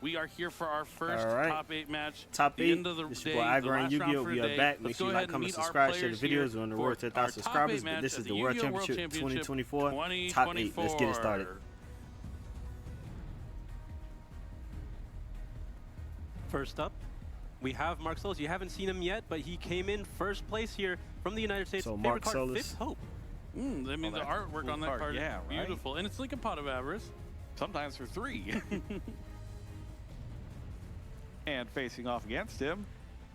We are here for our first top 8 match. Top 8. End of the This day, is your boy Igor and Yugioh. We are back. Make Let's sure you go like, ahead and comment, meet our subscribe, share the players videos. We're on the here road to for our 1,000 top subscribers. 8 But match this at is the the World Yugioh Championship 2024. 2024. Top 8. Let's get it started. First up, we have Mark Solis. You haven't seen him yet, but he came in first place here from the United States. So Favorite Mark card, Solis. Fifth Hope. I mean, the artwork cool on that card yeah, is beautiful. Right? And it's like a pot of avarice. Sometimes for 3. And facing off against him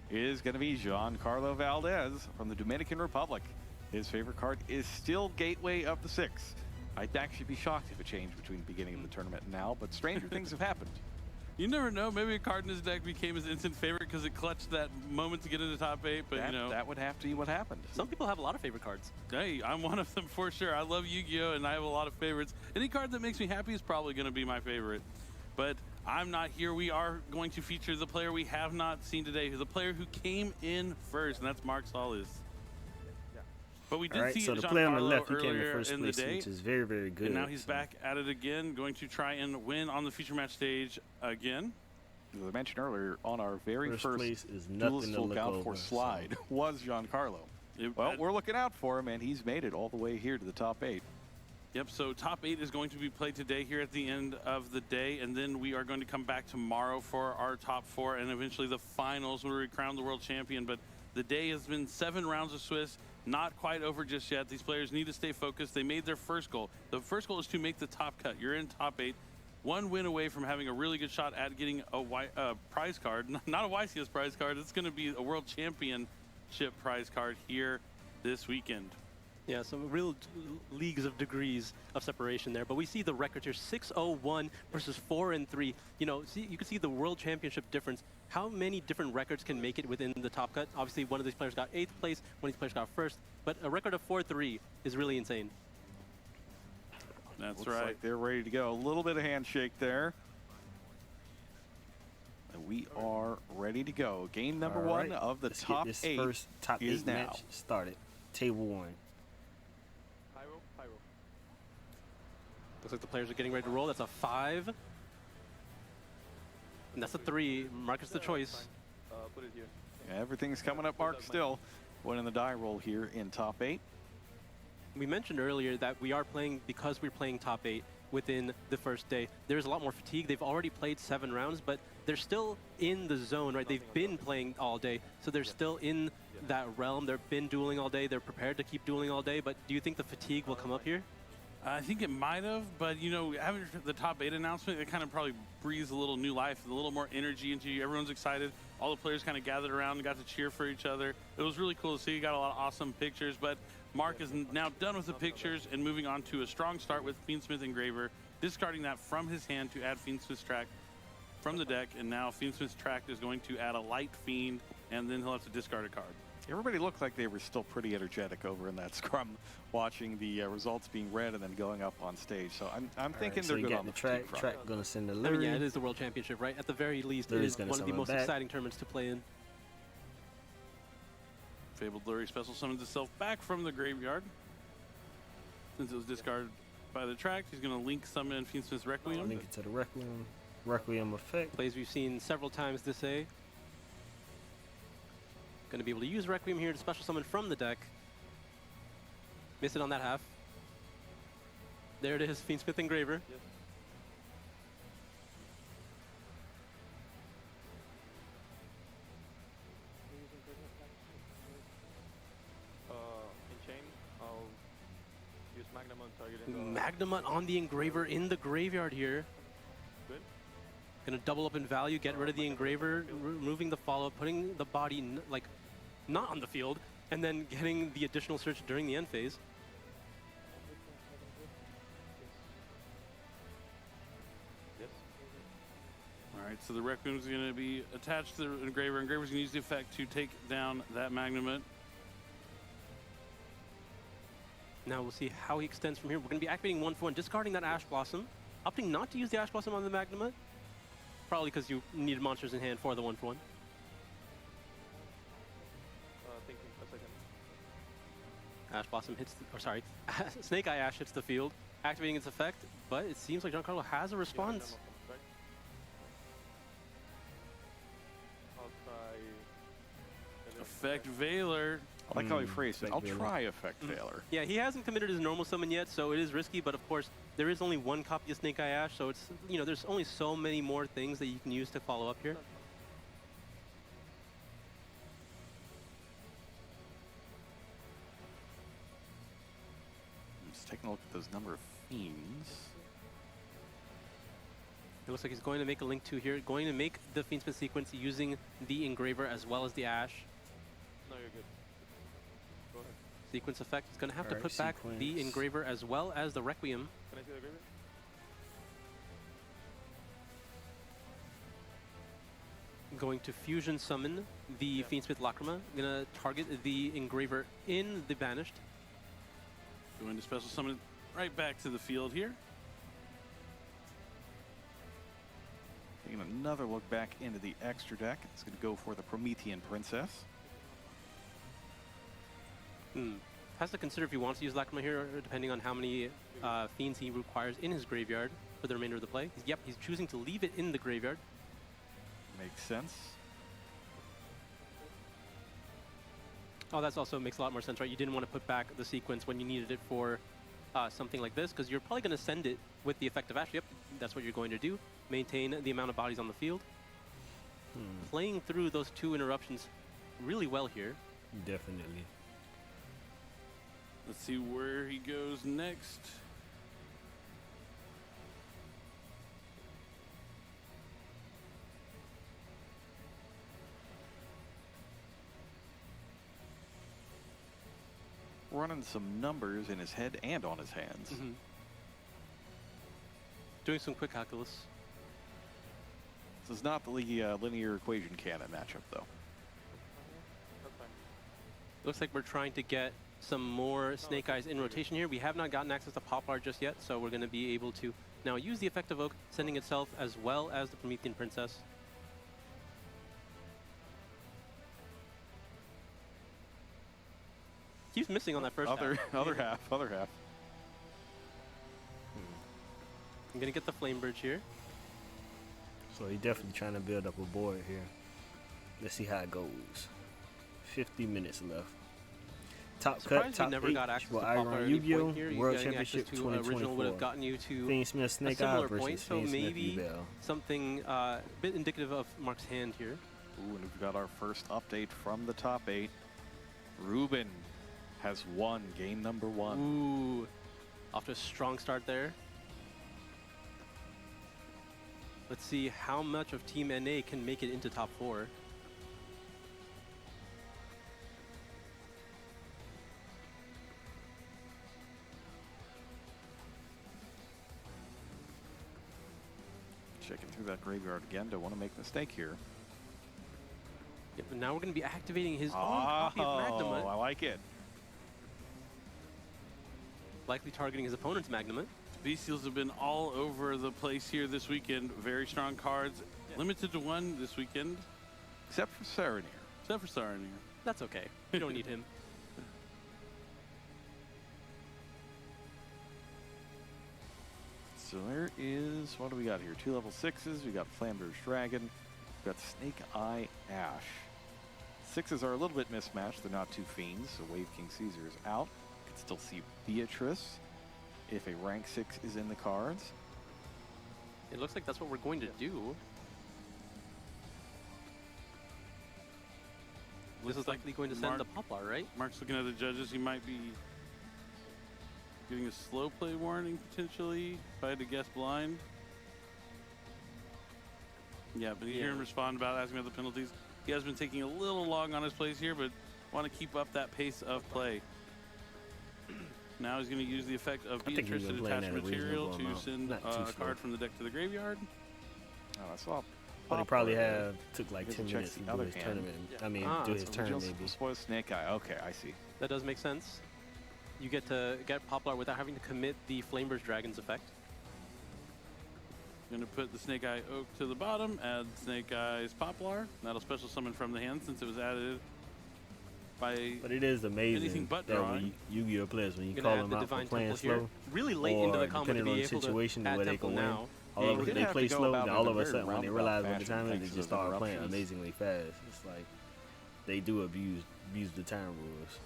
is going to be Giancarlo Valdez from the Dominican Republic. His favorite card is still Gateway of the 6. I'd actually be shocked if it changed between the beginning of the tournament and now, but stranger things have happened. You never know. Maybe a card in his deck became his instant favorite because it clutched that moment to get into top 8. But that would have to be what happened. Some people have a lot of favorite cards. Hey, I'm one of them for sure. I love Yu-Gi-Oh! And I have a lot of favorites. Any card that makes me happy is probably going to be my favorite. But I'm not here. We are going to feature the player we have not seen today, the player who came in first, and that's Mark Solis. But we did see so the Giancarlo player on the left, he came in earlier first in the place, day, which is very, very good. and now he's back at it again, going to try and win on the feature match stage again. As I mentioned earlier, on our very first place is nothing to look over, for slide was Giancarlo. Well, we're looking out for him, and he's made it all the way here to the top 8. Yep, so top 8 is going to be played today here at the end of the day, and then we are going to come back tomorrow for our top 4 and eventually the finals where we crown the world champion. But the day has been 7 rounds of Swiss, not quite over just yet. These players need to stay focused. They made their first goal. The first goal is to make the top cut. You're in top 8. 1 win away from having a really good shot at getting a prize card. Not a YCS prize card. It's going to be a world championship prize card here this weekend. Yeah, some real leagues of degrees of separation there. But we see the records here, 6-0-1 versus 4-3. You know, you can see the world championship difference. How many different records can make it within the top cut? Obviously, one of these players got 8th place, one of these players got 1st. But a record of 4-3 is really insane. That's Looks right. Like they're ready to go. A little bit of handshake there. And we are ready to go. Game number 1 of the top 8 first top 8 is now match started. Table 1. Looks like the players are getting ready to roll. That's a 5. And that's a 3. Marcus the choice. Put it here. Yeah, everything's coming up, Mark, still. Winning the die roll here in top 8. We mentioned earlier that we are playing, because we're playing top 8 within the first day, there's a lot more fatigue. They've already played 7 rounds, but they're still in the zone, right? They've been playing all day, so they're still in that realm. They've been dueling all day. They're prepared to keep dueling all day, but do you think the fatigue will come up here? I think it might have, but you know, having the top 8 announcement, it kind of probably breathes a little new life, a little more energy into you. Everyone's excited. All the players kind of gathered around and got to cheer for each other. It was really cool to see. You got a lot of awesome pictures, but Mark is now done with the pictures and moving on to a strong start with Fiendsmith Engraver, discarding that from his hand to add Fiendsmith's track from the deck, and now Fiendsmith's track is going to add a Light Fiend, and then he'll have to discard a card. Everybody looked like they were still pretty energetic over in that scrum, watching the results being read and then going up on stage. So I'm thinking they're good on the track. Track gonna send the I mean, yeah, it is the World Championship, right? At the very least, it is one of the most exciting tournaments to play in. Fabled Lurie special summons itself back from the graveyard. Since it was discarded by the track, he's going to link summon Fiendsmith's Requiem. Link it to the Requiem effect. Plays we've seen several times this A. Going to be able to use Requiem here to special summon from the deck. Miss it on that half. There it is, Fiendsmith Engraver. Yes. In chain, I'll use Magnamon targeting the... Magnamon on the Engraver in the graveyard here. Good. Gonna double up in value, get rid of the Engraver, removing the follow-up, putting the body like not on the field, and then getting the additional search during the end phase. Yes. All right, so the Requiem is going to be attached to the Engraver. Engraver's going to use the effect to take down that Magnamon. Now we'll see how he extends from here. We're going to be activating 1 for 1, discarding that Ash Blossom, opting not to use the Ash Blossom on the Magnamon, probably because you needed monsters in hand for the 1 for 1. Thinking a second. Ash Blossom hits, or sorry, Snake Eye Ash hits the field, activating its effect, but it seems like Giancarlo has a response. Effect Veiler. I like how he phrased it. Effect I'll Veiler. try Effect Veiler. Yeah, he hasn't committed his normal summon yet, so it is risky, but of course, there is only one copy of Snake Eye Ash, so it's, you know, there's only so many more things that you can use to follow up here. Just taking a look at those number of fiends. It looks like he's going to make a Link 2 here, going to make the Fiendsmith sequence using the Engraver as well as the Ash. No, you're good. Go ahead. Sequence effect, he's going to have to Alright, put back the sequence. Engraver as well as the Requiem. Can I see the graveyard? Going to fusion summon the Fiendsmith Lacrima, going to target the Engraver in the Banished. Going to special summon it right back to the field here. Taking another look back into the extra deck. It's going to go for the Promethean Princess. Has to consider if he wants to use Lacrima here, or depending on how many Fiends he requires in his graveyard for the remainder of the play. Yep, he's choosing to leave it in the graveyard. Makes sense. Oh, that's also makes a lot more sense, right? You didn't want to put back the sequence when you needed it for something like this, because you're probably going to send it with the effect of Ash. Yep, that's what you're going to do. Maintain the amount of bodies on the field. Playing through those two interruptions really well here. Definitely. Let's see where he goes next. Running some numbers in his head and on his hands. Doing some quick calculus. This is not the linear equation cannon matchup, though. That's fine. Looks like we're trying to get some more Snake Eyes in rotation here. We have not gotten access to Poplar just yet, so we're going to be able to now use the effect of Oak, sending itself as well as the Promethean Princess. Keeps missing on that first Other half. other half. I'm going to get the Flame Bridge here. So he definitely trying to build up a board here. Let's see how it goes. 50 minutes left. Top cut, Surprised you top never 8. got access to Well, Poplar at any Yu-Gi-Oh! point here. You World getting access Championship to original would have 2024. gotten you to Fiendsmith a Snake Eye similar versus point, so Fiendsmith maybe Yugioh. something a bit indicative of Mark's hand here. Ooh, and we've got our first update from the top 8. Ruben has won game number 1. Ooh, off to a strong start there. Let's see how much of Team NA can make it into top 4. Checking through that graveyard again. Don't want to make a mistake here. Yep, and now we're going to be activating his own copy of Magnamut, I like it. likely targeting his opponent's Magnamut. V-Seals have been all over the place here this weekend. Very strong cards. Limited to 1 this weekend, Except for Serenir. except for Saranir. That's okay. We don't need him. So there is, what do we got here? 2 level 6s. We got Flamberge Dragon. We got Snake Eye Ash. 6s are a little bit mismatched. They're not 2 fiends, so Wave King Caesar is out. You can still see Beatrice if a rank 6 is in the cards. It looks like that's what we're going to do. This is likely going to send the Poplar, right? Mark's looking at the judges. He might be getting a slow play warning potentially, if I had to guess blind. Yeah, but you hear him respond about asking about the penalties. He has been taking a little long on his plays here, but want to keep up that pace of play. Now he's going to use the effect of I think Beatrice he's to been playing detach at a material reasonable to amount. send Not too a slow. card from the deck to the graveyard. Oh, I saw. But he probably Poplar. took like He 10 checks minutes to the do other his hand. tournament. Yeah. I mean, Ah, do his so turn Original maybe. Spoil Snake Eye. Okay, I see. That does make sense. You get to get Poplar without having to commit the Flamberge Dragon's effect. Going to put the Snake Eye Oak to the bottom, add Snake Eye's Poplar. That'll special summon from the hand since it was added by... But it is Anything amazing but that drawing. when Yu-Gi-Oh players, when you Gonna call add them the out for Divine playing Temple here. slow, Really late into the or combo to depending be on the able situation to add where they Temple can win, now. all Yeah, of you it, did they have play to go slow, about then it all in of a a very sudden when they roundabout realize what the fashion time is, thanks they to just those start playing interruptions. amazingly fast. It's like, they do abuse the time rules.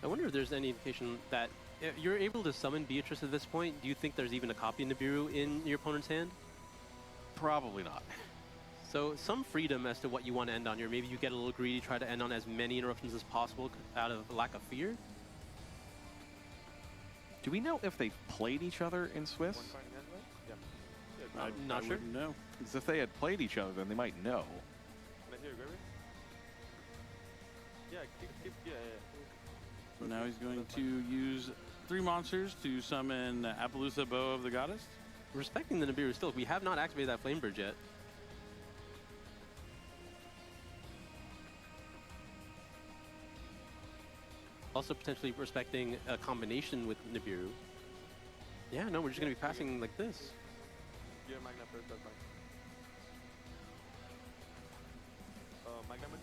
I wonder if there's any indication that you're able to summon Beatrice at this point. Do you think there's even a copy of Nibiru in your opponent's hand? Probably not. So some freedom as to what you want to end on here. Maybe you get a little greedy, try to end on as many interruptions as possible out of lack of fear. Do we know if they've played each other in Swiss? One card in hand, right? Yeah. I'm not sure. wouldn't know. Because if they had played each other, then they might know. Can I hear graveyard? Yeah, yeah. So now he's going to use 3 monsters to summon Appaloosa Bow of the Goddess. Respecting the Nibiru still, we have not activated that Flame Bridge yet. Also potentially respecting a combination with Nibiru. Yeah, no, we're just going to be passing like this. Yeah, Magna first, that's fine. Magnaman?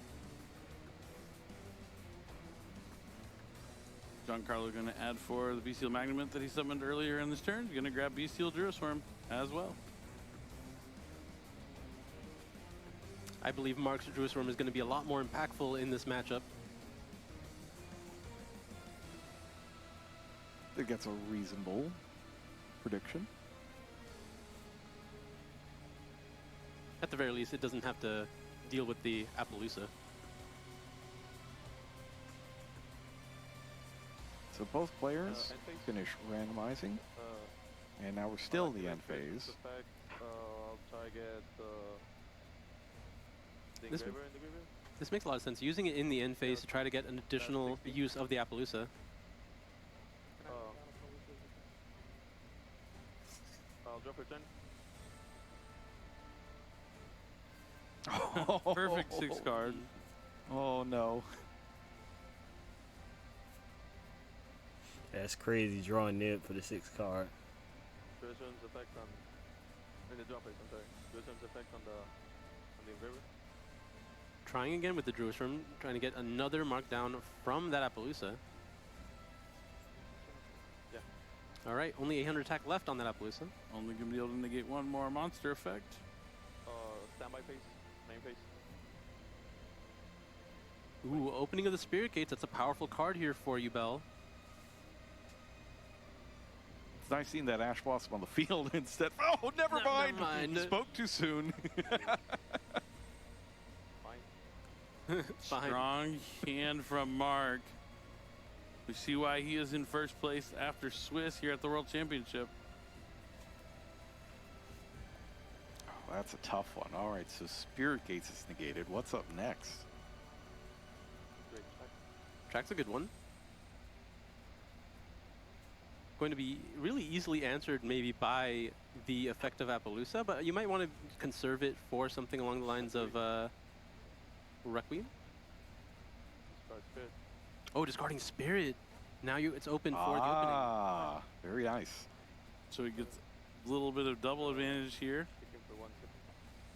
Giancarlo going to add for the Bestial Magnament that he summoned earlier in this turn. Going to grab Bestial Druisworm as well. I believe Mark's Druisworm is going to be a lot more impactful in this matchup. I think that's a reasonable prediction. At the very least, it doesn't have to deal with the Appaloosa. So both players end phase? finish randomizing, and now we're still in the end phase. Effect, I'll target the This- engraver in the graveyard. This makes a lot of sense. Using it in the end phase to try to get an additional use of the Appaloosa. I'll drop return. Perfect 6 card. Oh no. That's crazy drawing Nib for the 6th card. Druisworm's effect on in the drop phase, I'm sorry. Druisworm's effect on the engraver. Trying again with the Druisworm, trying to get another markdown from that Appaloosa. Yeah. All right, only 800 attack left on that Appaloosa. Only going to be able to negate 1 more monster effect. Standby phase, main phase. Ooh, opening of the Spirit Gates. That's a powerful card here for you, Bell. It's nice seeing that Ash Blossom on the field instead. Oh, never Never mind. mind. Spoke too soon. Fine. Fine. Strong hand from Mark. We see why he is in first place after Swiss here at the World Championship. Oh, that's a tough one. All right, so Spirit Gates is negated. What's up next? Great check. Track's a good one. Going to be really easily answered maybe by the effect of Appaloosa, but you might want to conserve it for something along the lines of Requiem. Discard spirit. Oh, discarding Spirit. Now it's open for the opening. Ah, very nice. So he gets a little bit of double advantage here. Kicking for 1 second.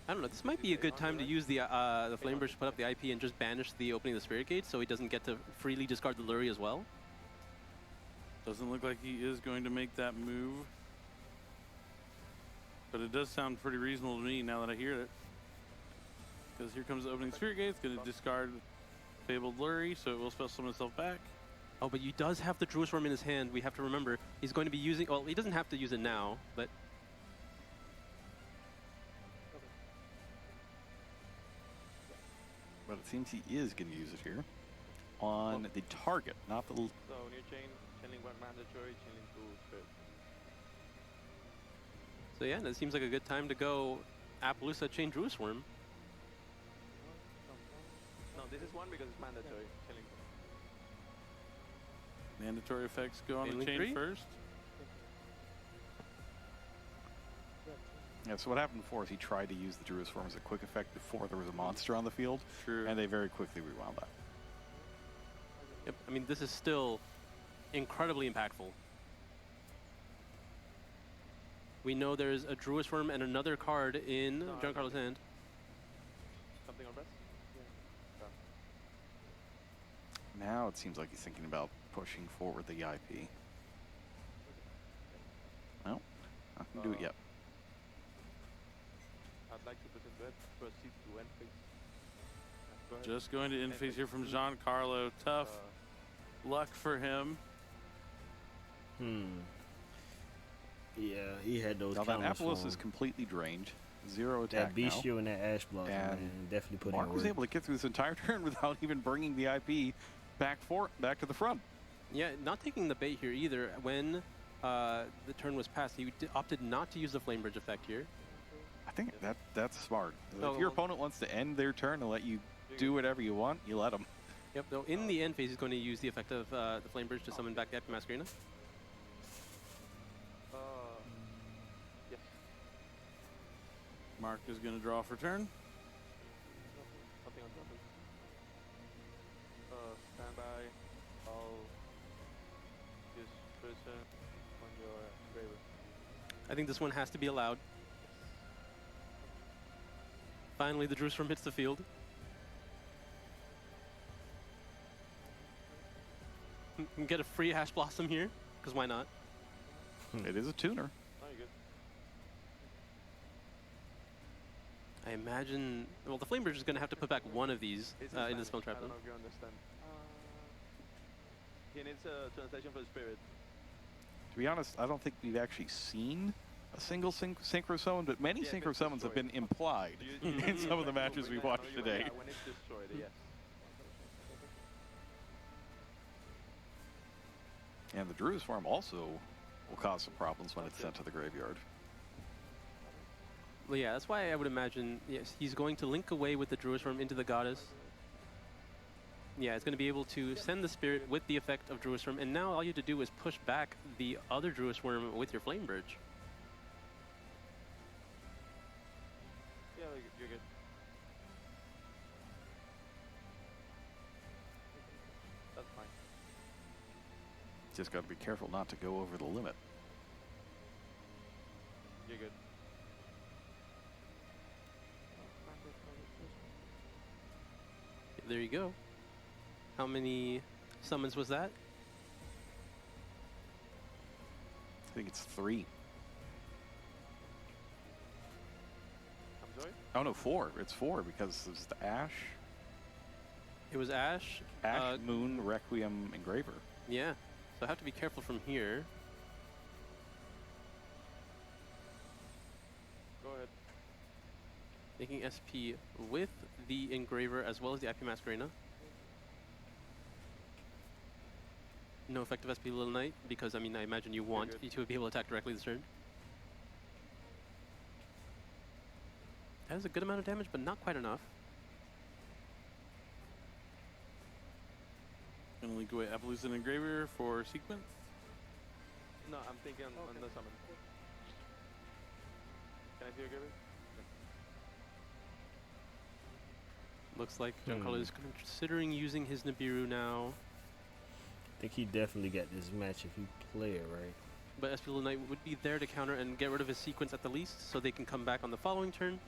I don't know. This might be a good time to use the Flame Burst to put up the IP and just banish the opening of the Spirit Gate so he doesn't get to freely discard the Lurie as well. Doesn't look like he is going to make that move. But it does sound pretty reasonable to me now that I hear it. Because here comes the opening Spirit Gate. It's going to discard Fabled Lurie, so it will spell summon itself back. Oh, but he does have the Druisworm in his hand. We have to remember he's going to be using. Well, he doesn't have to use it now, but But it seems he is going to use it here on the target, not the. So new chain, chaining 1 mandatory, chaining 2 spirit. so yeah, that seems like a good time to go Appaloosa Chain Druisworm. No, this is 1 because it's mandatory. Chaining 2. Mandatory effects go on the Failing chain 3? first. Yeah, so what happened before is he tried to use the Druid's Form as a quick effect before there was a monster on the field, True. and they very quickly rewound that. Yep. I mean, this is still incredibly impactful. We know there's a Druisworm and another card in Giancarlo's hand. Something on press? Now it seems like he's thinking about pushing forward the IP. Well, I can do it yet. I'd like to present that proceed to end phase. Go ahead. Just going to end phase here from Uh, Giancarlo. Tough luck for him. Yeah, he had those Now that counters for Apolos him. is completely drained. 0 That attack now. Bistio and that Ash block, And man, definitely put Mark in was work. able to get through this entire turn without even bringing the IP back to the front. Yeah, not taking the bait here either. When the turn was passed, he opted not to use the Flame Bridge effect here. I think that's smart. Oh, If your well- opponent wants to end their turn and let you do whatever you want, you let them. Yep, though in the end phase, he's going to use the effect of the Flame Bridge to summon back the Epic Masquerena. Yes. Mark is going to draw for turn. Nothing on top of stand by. I'll use person on your engraver. I think this one has to be allowed. Finally, the Jerusalem hits the field. Can get a free Ash Blossom here, because why not? It is a tuner. Oh, you're good. I imagine, well, the Flame Bridge is going to have to put back one of these It's in the Spanish. spell trap. I don't know if you understand. He needs a translation for the spirit. To be honest, I don't think we've actually seen a single synchro summon, but many Yeah, synchro it's summons have been destroyed. implied in some of the matches we watched Yeah, today. when it's destroyed, yes. And the Druid's Form also will cause some problems when it's sent to the graveyard. Well, yeah, that's why I would imagine, yes, he's going to link away with the Druisworm into the Goddess. Yeah, it's going to be able to send the Spirit with the effect of Druisworm, and now all you have to do is push back the other Druisworm with your Flame Bridge. Yeah, you're good. That's fine. Just got to be careful not to go over the limit. You're good. There you go. How many summons was that? I think it's 3. I'm sorry? Oh no, 4. It's 4 because it's the Ash, It was Ash. Moon, Requiem, Engraver. Yeah, so I have to be careful from here. Go ahead. Making SP with the Engraver as well as the IP Masquerena. No effective SP Little Knight, because I mean, I imagine you want good. to be able to attack directly this turn. That is a good amount of damage, but not quite enough. Gonna link away Appaloosa and Engraver for sequence. No, I'm thinking on the summon. Can I see your engraver? Looks like Giancarlo is considering using his Nibiru now, I think he definitely got this match if he play it right. but SP Little Knight would be there to counter and get rid of his sequence at the least, so they can come back on the following turn,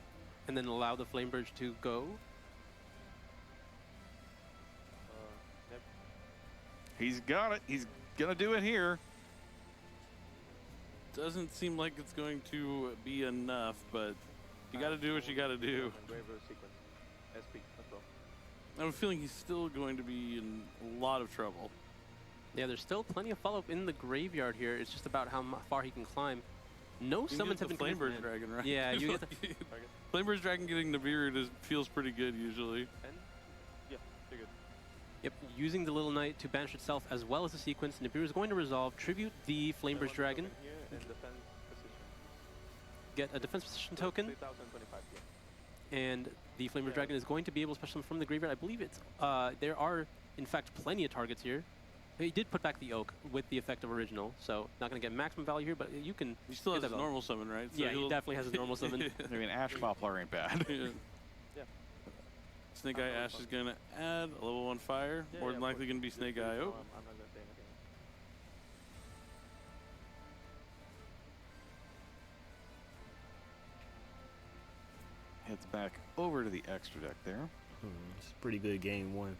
and then allow the Flame Bridge to go. Yep. He's got it. He's gonna do it here. Doesn't seem like it's going to be enough, but you got to do what you got to do. Engraver sequence. SP as well. I have a feeling he's still going to be in a lot of trouble. Yeah, there's still plenty of follow-up in the graveyard here. It's just about how far he can climb. No You can summons get have the been Flamebird committed. Dragon, right? Yeah, you get the Target. Flamebird Dragon getting Nibiru feels pretty good usually. And yeah, you're good. Yep, using the Little Knight to banish itself as well as the sequence. Nibiru is going to resolve, tribute the Flamebridge Dragon, Here and defend position. get a defense position token, 3025. Yeah. and the Flamebridge Dragon is going to be able to special summon from the graveyard. I believe it's there are in fact plenty of targets here. He did put back the Oak with the effect of original, so not going to get maximum value here, but you can. He still has get his that value. normal summon, right? Yeah, he he'll- definitely has his normal summon. I mean, Ash Poplar ain't bad. Yeah. Yeah. Snake Eye Ash is going to add a level 1 fire. Yeah, More yeah, than of likely course. going to be Just Snake do it, Eye. so Oh, I'm not gonna say anything. Heads back over to the extra deck there. It's a pretty good game one.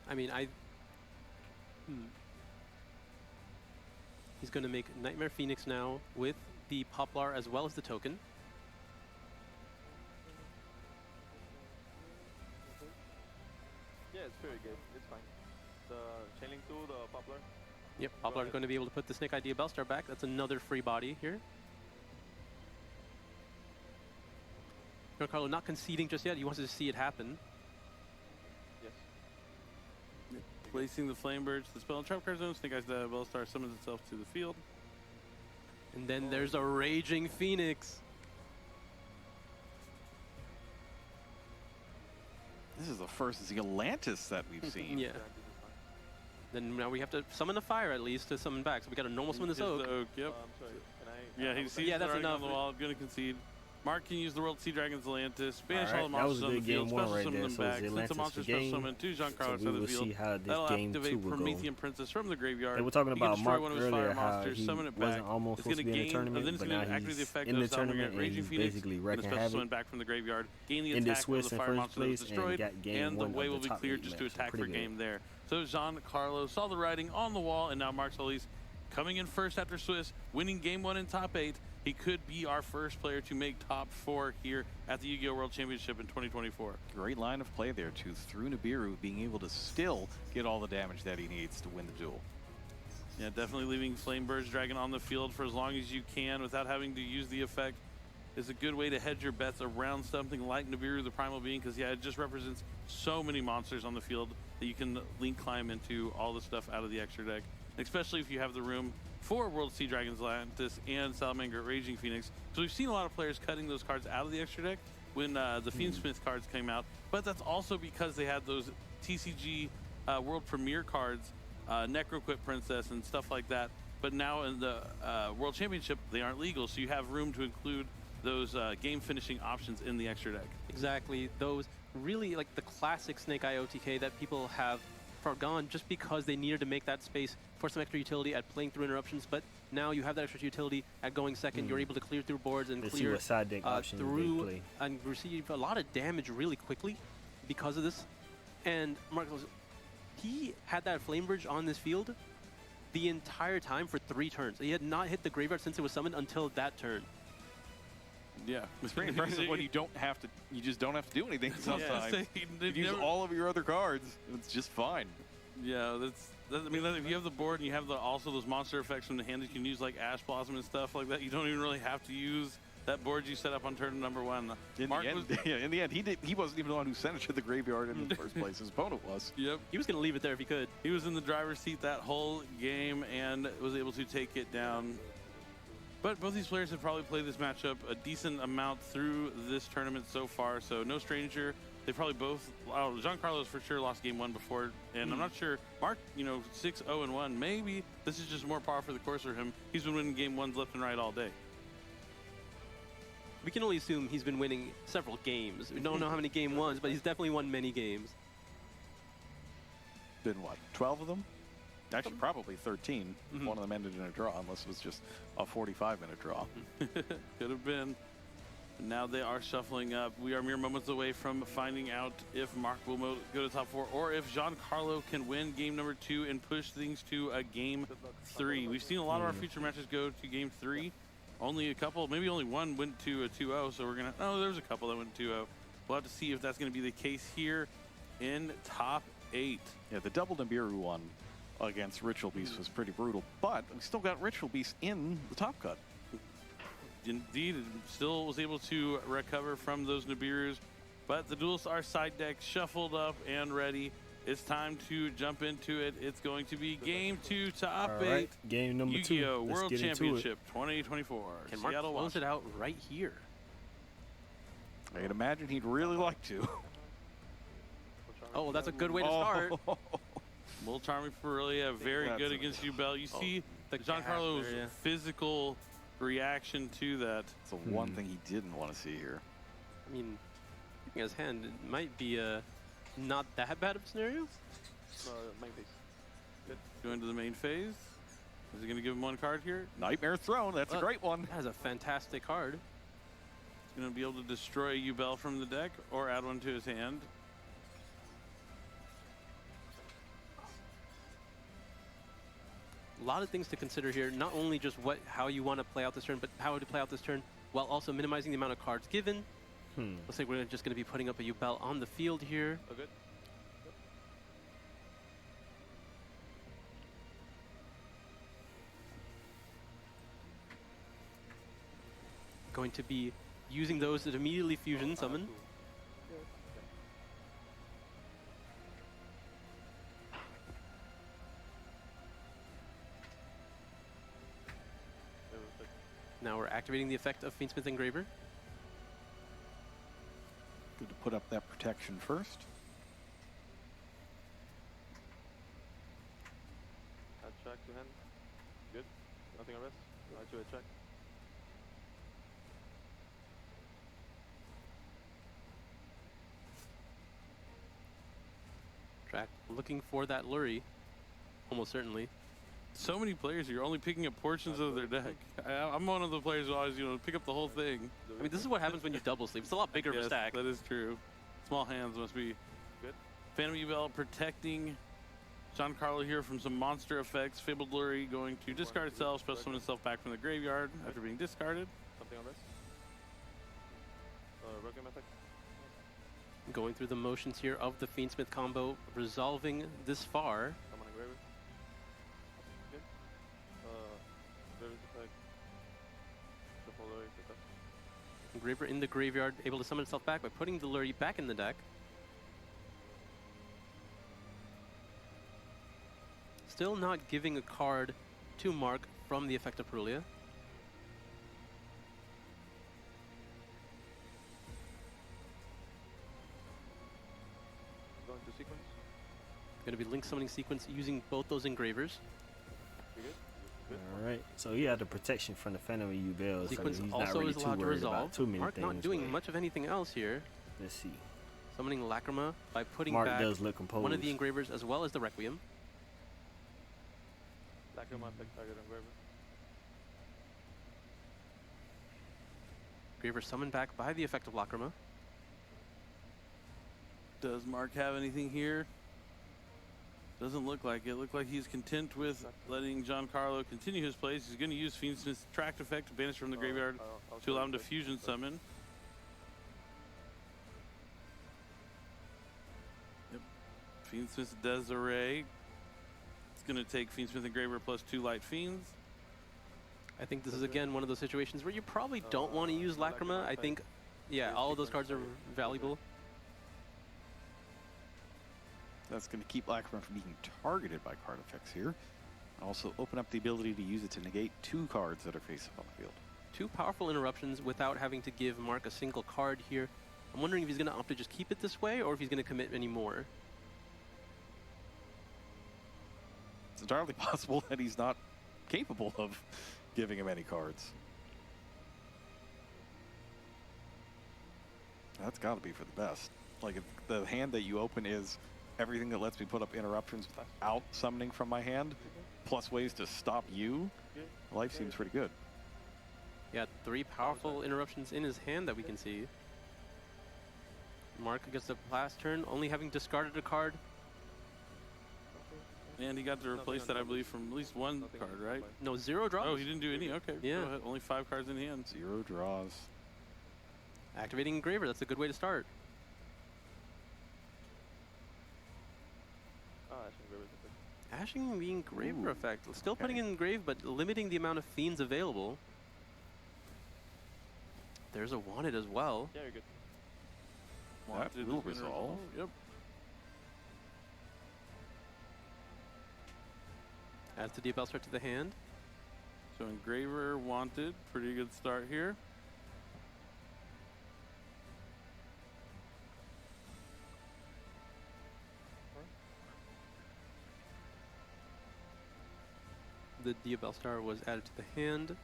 I mean, He's going to make Nightmare Phoenix now with the Poplar as well as the token. Yeah, it's very good. It's fine. The chaining to the Poplar. Yep, Go Poplar is ahead. going to be able to put the Snake Idea Bellstar back. That's another free body here. Giancarlo not conceding just yet. He wants to see it happen. Yes. Placing the Flame Bird to the spell and trap card zone. Snake Eyes the Bellstar summons itself to the field. And then there's a Raging Phoenix. This is the first Zealantis that we've seen. Yeah. This is fine. Then now we have to summon the fire at least to summon back. So we got a normal summon this Here's oak. the Oak, yep. I'm sorry. Can I? Yeah, I he would sees Yeah, the that's writing on enough. the wall. Going to concede. Mark can use the World Sea Dragon's Atlantis, banish All all the right, that was monsters a on the good field, game one special right summon there. them So back. Since Zealantis the for monster special game. summon two Giancarlo So outside we the will field. see how this That'll game 2 activate will go. Promethean Princess from the graveyard. They were talking He can about destroy Mark one of his earlier fire how monsters, he summon it wasn't back. almost It's supposed to going be to in the gain, and then tournament, it's but going now to activate the he's effect in of the summoning tournament a and Raging he's Phoenix basically and a wrecking special havoc. summon back from the graveyard. Gain the Ended attack of Swiss the in fire first monster that was place and destroyed, got game and the 1 way of will the be top cleared 8 just to match. attack for Pretty good. game there. So Giancarlo saw the writing on the wall, and now Mark Solis coming in first after Swiss, winning game 1 in top 8. He could be our first player to make top 4 here at the Yu-Gi-Oh! World Championship in 2024. Great line of play there, too, through Nibiru, being able to still get all the damage that he needs to win the duel. Yeah, definitely leaving Flame Bird's Dragon on the field for as long as you can without having to use the effect is a good way to hedge your bets around something like Nibiru the Primal Being, because yeah, it just represents so many monsters on the field that you can link climb into all the stuff out of the extra deck, especially if you have the room for World Sea Dragon's Atlantis and Salamander Raging Phoenix. So we've seen a lot of players cutting those cards out of the extra deck when the Fiendsmith cards came out, but that's also because they had those TCG World Premiere cards, Necroquip Princess and stuff like that. But now in the World Championship, they aren't legal, so you have room to include those game finishing options in the extra deck. Exactly. Those really like the classic Snake Eye OTK that people have forgone just because they needed to make that space for some extra utility at playing through interruptions. But now you have that extra utility at going second. You're able to clear through boards and Let's see clear what side deck options they through play. and receive a lot of damage really quickly because of this. And Marcos, he had that Flame Bridge on this field the entire time for 3 turns. He had not hit the graveyard since it was summoned until that turn. Yeah, It's pretty impressive when you just don't have to do anything sometimes. You You use all of your other cards, it's just fine. Yeah, I mean, if you have the board and you have also those monster effects from the hand that you can use like Ash Blossom and stuff like that, you don't even really have to use that board you set up on turn number 1. In the end, he wasn't even the one who sent it to the graveyard in the first place. His opponent was. Yep. He was going to leave it there if he could. He was in the driver's seat that whole game and was able to take it down. But both these players have probably played this matchup a decent amount through this tournament so far, so no stranger. They probably both, Giancarlo's for sure lost game 1 before, and I'm not sure, Mark, 6-0-1, maybe this is just more par for the course for him. He's been winning game 1s left and right all day. We can only assume he's been winning several games. We don't know how many game 1s, but he's definitely won many games. Been what, 12 of them? Actually, probably 13. One of them ended in a draw, unless it was just a 45-minute draw. Could have been. Now they are shuffling up. We are mere moments away from finding out if Mark will go to top 4 or if Giancarlo can win game number 2 and push things to a game 3. We've seen a lot of our future matches go to game 3. Only a couple, maybe only one went to a 2-0, so we're going to, no, there's a couple that went 2-0. We'll have to see if that's going to be the case here in top 8. Yeah, the double Nibiru one against Ritual Beast was pretty brutal, but we still got Ritual Beast in the top cut. Indeed, still was able to recover from those Nibirus, but the Dual Star side deck shuffled up and ready. It's time to jump into it. It's going to be game 2, top 8. Right, game number 2. Yu-Gi-Oh! Let's World get into it. Championship 2024. Can Mark Seattle, close it out right here? I can imagine he'd really like to. Oh, well, that's a good way to start. Little Charming Ferrelia, very That's good a- against Yubel. You see the Giancarlo's gap there, yeah. physical reaction to that. It's the one thing he didn't want to see here. I mean, looking at his hand, it might be not that bad of a scenario. Main phase. Good. Going to the main phase. Is he going to give him one card here? Nightmare Throne, that's a great one. That is a fantastic card. He's going to be able to destroy Yubel from the deck or add one to his hand. lot of things to consider here. Not only just how you want to play out this turn, but how to play out this turn while also minimizing the amount of cards given. Looks like we're just going to be putting up a Yubel on the field here. Oh, good. Going to be using those that immediately fusion summon. Now we're activating the effect of Fiendsmith Engraver. Good to put up that protection first. Add track to hand. Good. Nothing on rest. Add to a track. Track looking for that Lurie, almost certainly. So many players here only picking up portions of their deck. I'm one of the players who always, pick up the whole thing. I mean, this is what happens when you double sleeve. It's a lot bigger of a Yes, stack. that is true. Small hands must be Good. Phantom Yubel protecting Giancarlo here from some monster effects. Fabled Lurie going to discard itself, special summon itself back from the graveyard after being discarded. Something on rest. Requiem effect. Going through the motions here of the Fiendsmith combo, resolving this far. Summon Engraver. Good. Engraver's effect. Triple Lurie pickup. Engraver in the graveyard, able to summon itself back by putting the Lurie back in the deck. Still not giving a card to Mark from the effect of Perulia. Going to sequence. Going to be link summoning sequence using both those engravers. You good? Good. All right. So he had the protection from the Phantom Yubel. Sequence so he's not also really is too allowed to worried about resolve. too many Mark things. not doing but much of anything else here. Let's see. Summoning Lacrima by putting Mark back does look composed. one of the engravers as well as the Requiem. Lacrima effect target Engraver. Engraver summoned back by the effect of Lacrima. Does Mark have anything here? Doesn't look like it. Look like he's content with letting Giancarlo continue his plays. He's going to use Fiendsmith's Tract effect to banish from the graveyard to allow him to fusion summon. Yep. Fiendsmith's Desiree. It's going to take Fiendsmith Engraver plus 2 Light Fiends. I think this is again one of those situations where you probably don't want to use Lacrima. I think, yeah, all of those cards are valuable. That's going to keep Lacrima from being targeted by card effects here. Also open up the ability to use it to negate 2 cards that are face up on the field. 2 powerful interruptions without having to give Mark a single card here. I'm wondering if he's going to opt to just keep it this way or if he's going to commit any more. It's entirely possible that he's not capable of giving him any cards. That's got to be for the best. Like, if the hand that you open is everything that lets me put up interruptions without summoning from my hand, plus ways to stop you, life seems pretty good. Yeah, 3 powerful interruptions in his hand that we can see. Mark gets the last turn, only having discarded a card. And he got to replace that, I believe, from at least 1 card, right? No, 0 draws. Oh, he didn't do any? Okay. Yeah. Go ahead. Only 5 cards in hand. 0 draws. Activating Engraver, that's a good way to start. Ashing Engraver's effect. Ashing the Engraver Ooh, effect. Still putting okay. in Engrave, but limiting the amount of Fiends available. There's a Wanted as well. Yeah, you're good. Wanted will is gonna resolve. Yep. Adds the Diabell start to the hand. So Engraver, Wanted. Pretty good start here. The Diabell Star was added to the hand.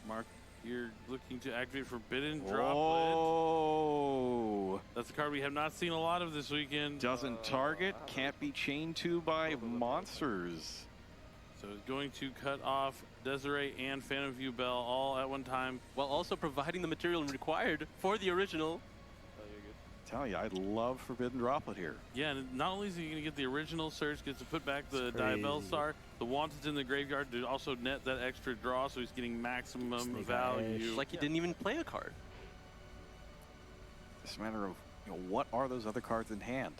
Mark, you're looking to activate Forbidden Droplet. Oh! That's a card we have not seen a lot of this weekend. Doesn't target, can't be chained to by monsters. So it's going to cut off Desiree and Phantom Yubel all at one time. While also providing the material required for the original. You're good. Tell you, I love Forbidden Droplet here. Yeah, and not only is he going to get the original Surge, gets to put back the It's crazy. Diabell Star, the Wanted's in the graveyard to also net that extra draw, so he's getting maximum Snake value. Eyes. Like he didn't even play a card. It's a matter of, what are those other cards in hand?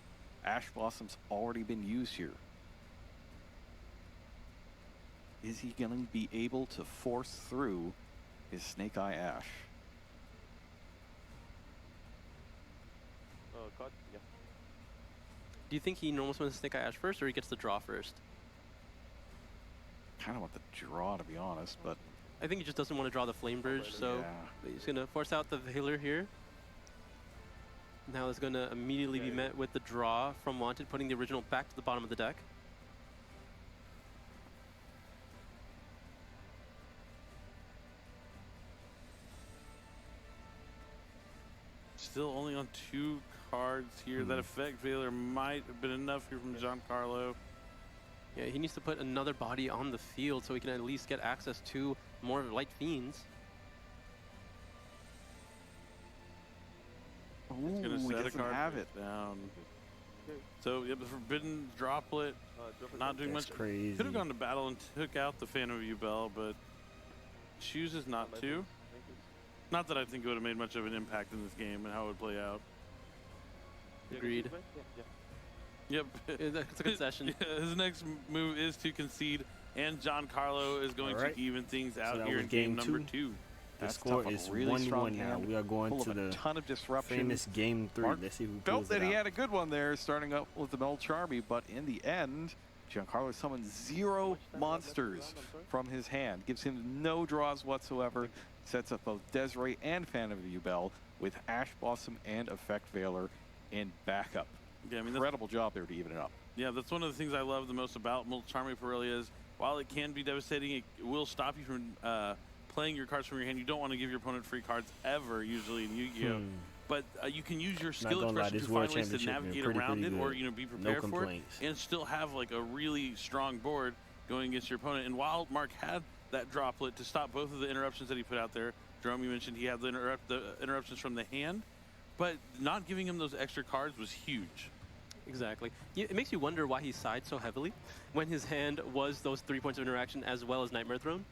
Ash Blossom's already been used here. Is he going to be able to force through his Snake Eye Ash? Card? Yeah. Do you think he normally wants to Snake Eye Ash first, or he gets the draw first? Kind of want the draw, to be honest, but I think he just doesn't want to draw the Flame Bridge, so yeah. he's going to force out the healer here. Now it's going to immediately be met with the draw from Wanted, putting the original back to the bottom of the deck. Still only on 2 cards here. That Effect Veiler might have been enough here from Giancarlo. Yeah, he needs to put another body on the field so he can at least get access to more Light Fiends. He's going to Ooh, he set a doesn't card have it. down. Okay. So, yeah, the Forbidden Droplet, not doing That's much. crazy. Could have gone to battle and took out the Phantom of Yubel, but chooses not to. Not that I think it would have made much of an impact in this game and how it would play out. Agreed. Yep. It's a concession. Yeah, his next move is to concede, and Giancarlo is going Alright. to even things out that here was in game game number 2. 2. The That's score tough. A is really strong 1-1 now. hand, We are going full to of a the ton of disruption. famous game 3. Mark Let's see who felt pulls that it he out. had a good one there, starting up with the Melcharmy, but in the end, Giancarlo summoned 0 monsters from his hand, gives him no draws whatsoever, sets up both Desiree and Phantom of Yubel with Ash Blossom and Effect Veiler in backup. Yeah, I mean, Incredible job there to even it up. yeah, that's one of the things I love the most about Charmy Aurelia is while it can be devastating, it will stop you from playing your cards from your hand. You don't want to give your opponent free cards ever, usually in Yu-Gi-Oh! But you can use your skill gonna lie, expression this to World find ways to Championship been navigate around it, pretty or good. be No prepared for it, complaints. and still have like a really strong board going against your opponent. And while Mark had that droplet to stop both of the interruptions that he put out there, Jerome, you mentioned he had the interruptions from the hand, but not giving him those extra cards was huge. Exactly. It makes you wonder why he sighed so heavily when his hand was those 3 points of interaction as well as Nightmare Throne.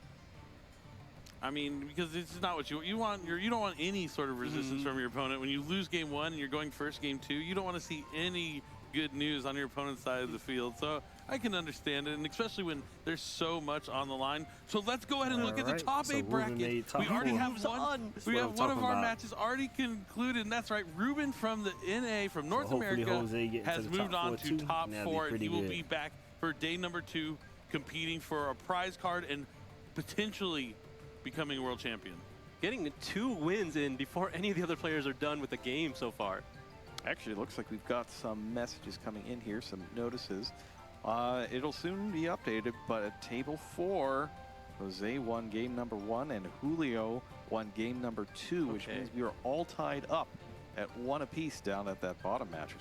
I mean, because it's not what you want. You don't want any sort of resistance from your opponent. When you lose game 1 and you're going first game 2, you don't want to see any good news on your opponent's side of the field. So I can understand it, and especially when there's so much on the line. So let's go ahead and look at the Alright, top so 8 Ruben bracket. made top We already 4. have one. That's We what have I'm one of talking our about. matches already concluded, and that's right. Ruben from the NA from North hopefully America Jose gets has to the moved top on 4 to too, top and that'd be 4, and pretty he will good. be back for day number 2, competing for a prize card and potentially becoming world champion. Getting 2 wins in before any of the other players are done with the game so far. Actually, it looks like we've got some messages coming in here, some notices. It'll soon be updated, but at table 4, Jose won game number 1 and Julio won game number 2, which Okay. means we are all tied up at 1 apiece down at that bottom match.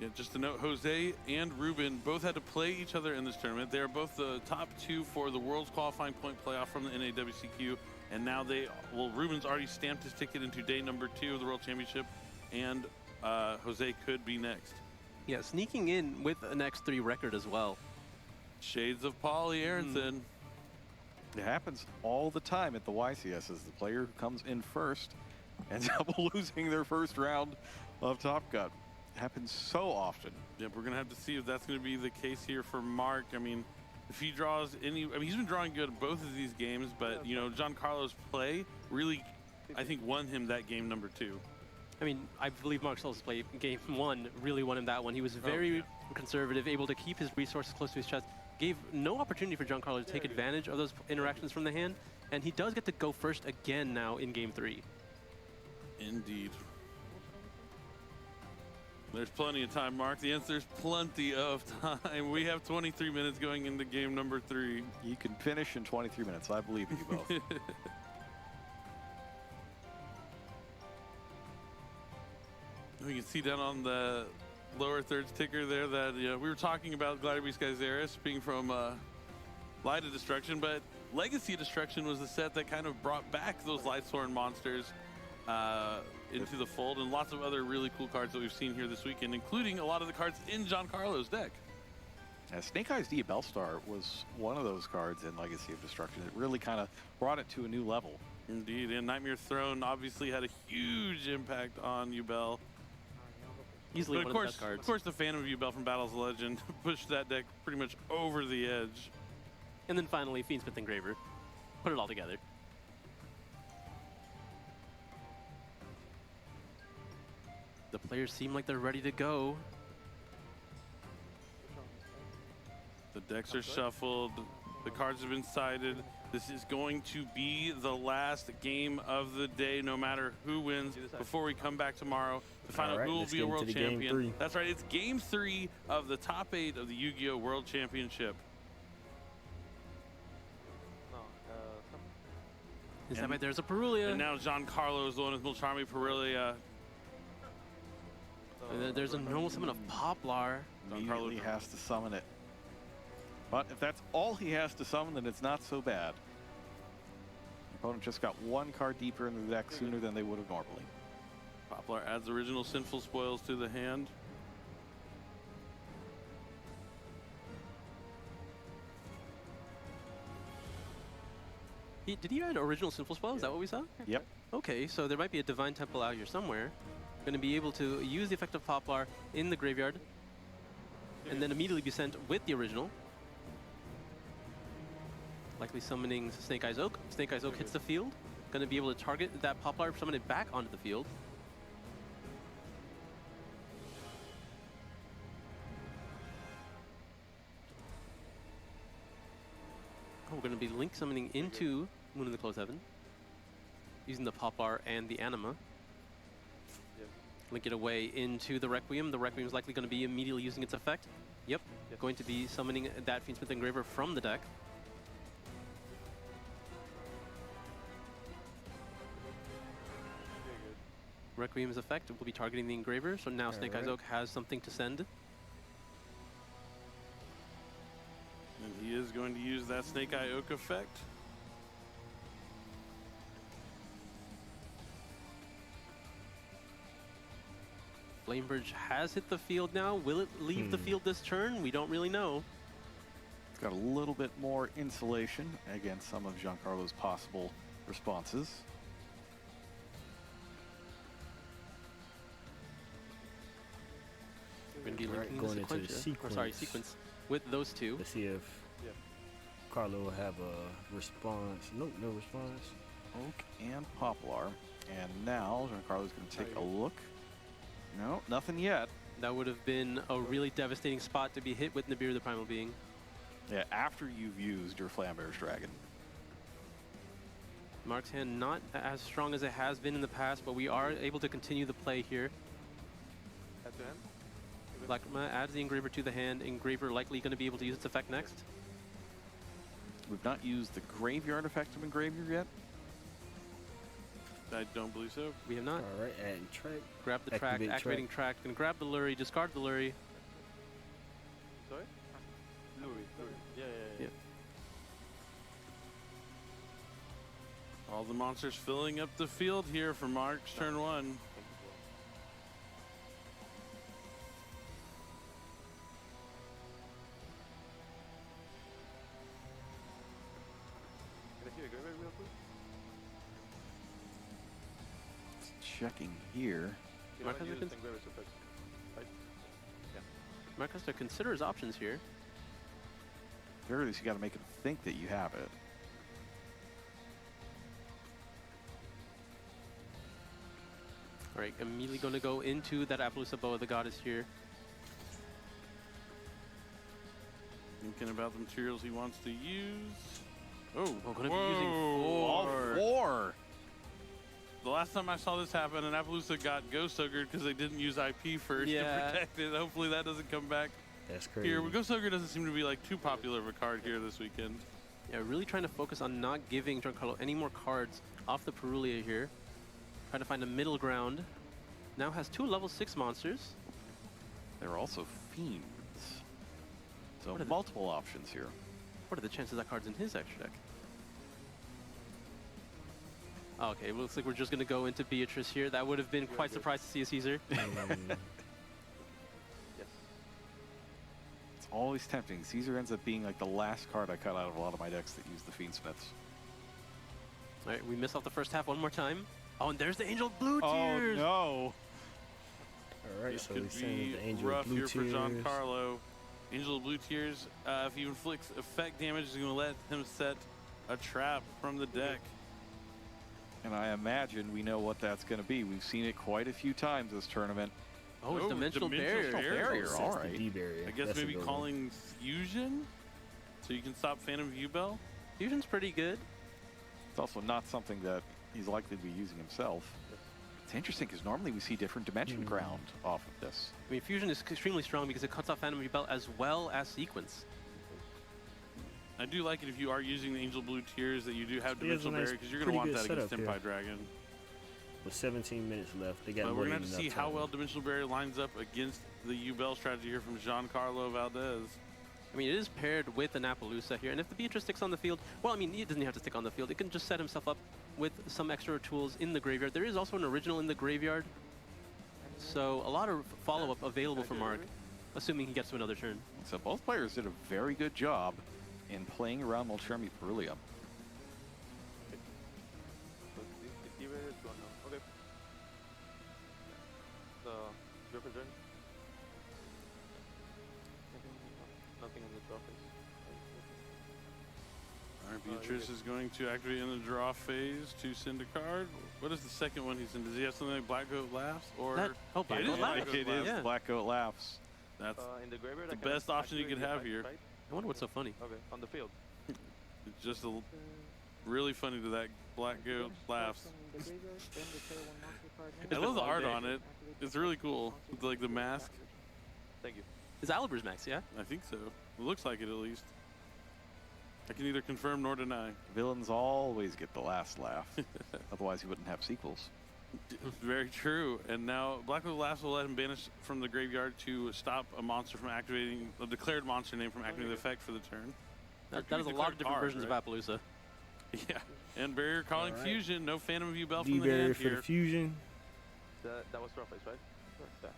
Yeah, just to note, Jose and Ruben both had to play each other in this tournament. They are both the top 2 for the World's Qualifying Point Playoff from the NAWCQ, and now Ruben's already stamped his ticket into day number 2 of the World Championship, and Jose could be next. Yeah, sneaking in with an X3 record as well. Shades of Paulie Aronson. It happens all the time at the YCS as the player who comes in first ends up losing their first round of Top Gun. It happens so often. Yep, we're going to have to see if that's going to be the case here for Mark. I mean, if he draws any... I mean, he's been drawing good at both of these games, but, you know, Giancarlo's play really, I think, won him that game number 2. I mean, I believe Mark Sol's play game 1 really won him that one. He was very conservative, able to keep his resources close to his chest, gave no opportunity for Giancarlo to take advantage of those interactions from the hand, and he does get to go first again now in game 3. Indeed. There's plenty of time, Mark. The answer is plenty of time. We have 23 minutes going into game number 3. You can finish in 23 minutes. I believe in you both. We can see down on the lower thirds ticker there that we were talking about Glider Beast Gyzarus being from Light of Destruction, but Legacy of Destruction was the set that kind of brought back those Lightsworn monsters into the fold, and lots of other really cool cards that we've seen here this weekend, including a lot of the cards in Giancarlo's deck. Snake Eyes D Bellstar was one of those cards in Legacy of Destruction. It really kind of brought it to a new level. Indeed, and Nightmare Throne obviously had a huge impact on Yubel. Easily But one of course, of the best cards. of course, the Phantom of Yubel from Battles of Legend pushed that deck pretty much over the edge. And then finally, Fiendsmith Engraver. Put it all together. The players seem like they're ready to go. The decks are shuffled. The cards have been sided. This is going to be the last game of the day, no matter who wins, before we come back tomorrow to find out who will be a world champion. That's right, it's game 3 of the top 8 of the Yu-Gi-Oh! World Championship. No, Is that right? There's a Perulia. And now Giancarlo is the one with Mulcharmi Perulia. And then there's a normal summon of Poplar. Immediately has to summon it. But if that's all he has to summon, then it's not so bad. The opponent just got one card deeper in the deck sooner than they would have normally. Poplar adds original Sinful Spoils to the hand. Did he add original Sinful Spell? Is that what we saw? Yep. Okay, so there might be a Divine Temple out here somewhere. Going to be able to use the effect of Poplar in the graveyard and then immediately be sent with the original. Likely summoning Snake Eyes Oak. Snake Eyes Oak hits the field. Going to be able to target that Poplar, summon it back onto the field. Oh, we're going to be link summoning into Moon in the Closed Heaven, using the Poplar and the Anima. Link it away into the Requiem. The Requiem is likely going to be immediately using its effect. Yep, going to be summoning that Fiendsmith Engraver from the deck. Requiem's effect will be targeting the Engraver, so now Snake Eyes Oak has something to send. And he is going to use that Snake Eye Oak effect. Flamebridge has hit the field now. Will it leave the field this turn? We don't really know. It's got a little bit more insulation against some of Giancarlo's possible responses. We're going to be linking going the into the sequence with those two. Let's see if Carlo will have a response. Nope, no response. Oak and Poplar. And now Giancarlo's going to take a look. No, nothing yet. That would have been a really devastating spot to be hit with Nibiru the Primal Being. Yeah, after you've used your Flambear's Dragon. Mark's hand not as strong as it has been in the past, but we are able to continue the play here. At the end? Blackma adds the Engraver to the hand. Engraver likely going to be able to use its effect next. We've not used the Graveyard effect of Engraver yet. I don't believe so. We have not. All right, adding track. Grab the track, activating track. Gonna grab the Lurie, discard the Lurie. Sorry? Lurie. Yeah. All the monsters filling up the field here for Mark's turn 1. Can I see the graveyard real quick? Checking here. You Mark don't has use a Engraver's effect, right? Mark has to consider his options here. Very least you got to make him think that you have it. All right, immediately going to go into that Appaloosa Boa, the goddess here. Thinking about the materials he wants to use. Oh, We're going to be using All 4. four. The last time I saw this happen, an Appaloosa got Ghost Ogre because they didn't use IP first to protect it. Hopefully that doesn't come back That's crazy. here. Ghost Ogre doesn't seem to be like too popular of a card here this weekend. Yeah, really trying to focus on not giving Giancarlo any more cards off the Perulia here. Trying to find a middle ground. Now has 2 level 6 monsters. They're also fiends. So What are the- multiple options here. What are the chances that card's in his extra deck? Okay, it looks like we're just going to go into Beatrice here. That would have been quite surprised to see a Caesar. Yes. It's always tempting. Caesar ends up being like the last card I cut out of a lot of my decks that use the Fiendsmiths. All right, we miss off the first half one more time. Oh, and there's the Angel Blue Oh Tears. no! All right, This so could he's saying be the Angel rough Blue here for Tears. Giancarlo. Angel of Blue Tears, if he inflicts effect damage, is going to let him set a trap from the deck. And I imagine we know what that's going to be. We've seen it quite a few times this tournament. Oh, it's Oh, Dimensional Dimensional Barrier. Barrier. Sets all the right. D barrier. I guess That's a maybe good one. calling Fusion, so you can stop Phantom View Bell. Fusion's pretty good. It's also not something that he's likely to be using himself. It's interesting because normally we see different dimension ground off of this. I mean, Fusion is extremely strong because it cuts off Phantom Rebel as well as Sequence. I do like it if you are using the Angel Blue Tears that you do have He has a Dimensional nice, Barrier, because you're going to want pretty that good against setup Tempai Dragon. With 17 minutes left, they got But more we're going than to have to see enough how time. well Dimensional Barrier lines up against the U-Bell strategy here from Giancarlo Valdez. I mean, it is paired with an Appaloosa here, and if the Beatrice sticks on the field, well, I mean, he doesn't have to stick on the field. It can just set himself up with some extra tools in the graveyard. There is also an original in the graveyard, so a lot of follow-up available for Mark, assuming he gets to another turn. So both players did a very good job in playing around Molchermi Beryllium. So the D barrier is gone now. Okay. The represent. Nothing in the draw phase. All right, Beatrice is going to activate in the draw phase to send a card. What is the second one he's in? Does he have something like Black Goat Laughs? Or Oh, Black It Goat is Laughs. Black Goat It is Yeah. Black Goat Laughs. that's In the graveyard, the I can best option you activate could the have effect, here. Right? I wonder what's so funny. Okay, on the field. it's just really funny to that Black Goat Laughs. I love the art on it. It's really cool. With like the mask. Thank you. It's Aliber's Max, yeah? I think so. It looks like it at least. I can neither confirm nor deny. Villains always get the last laugh. Otherwise, you wouldn't have sequels. Very true. And now Black Goat Laughs will let him banish from the graveyard to stop a monster from activating, a declared monster name from activating the effect for the turn. That is a lot of different versions right? of Appaloosa. Yeah. And Barrier calling Alright. Fusion. No Phantom View Bell D from the barrier hand for the here. fusion. That was draw phase, right? Yeah.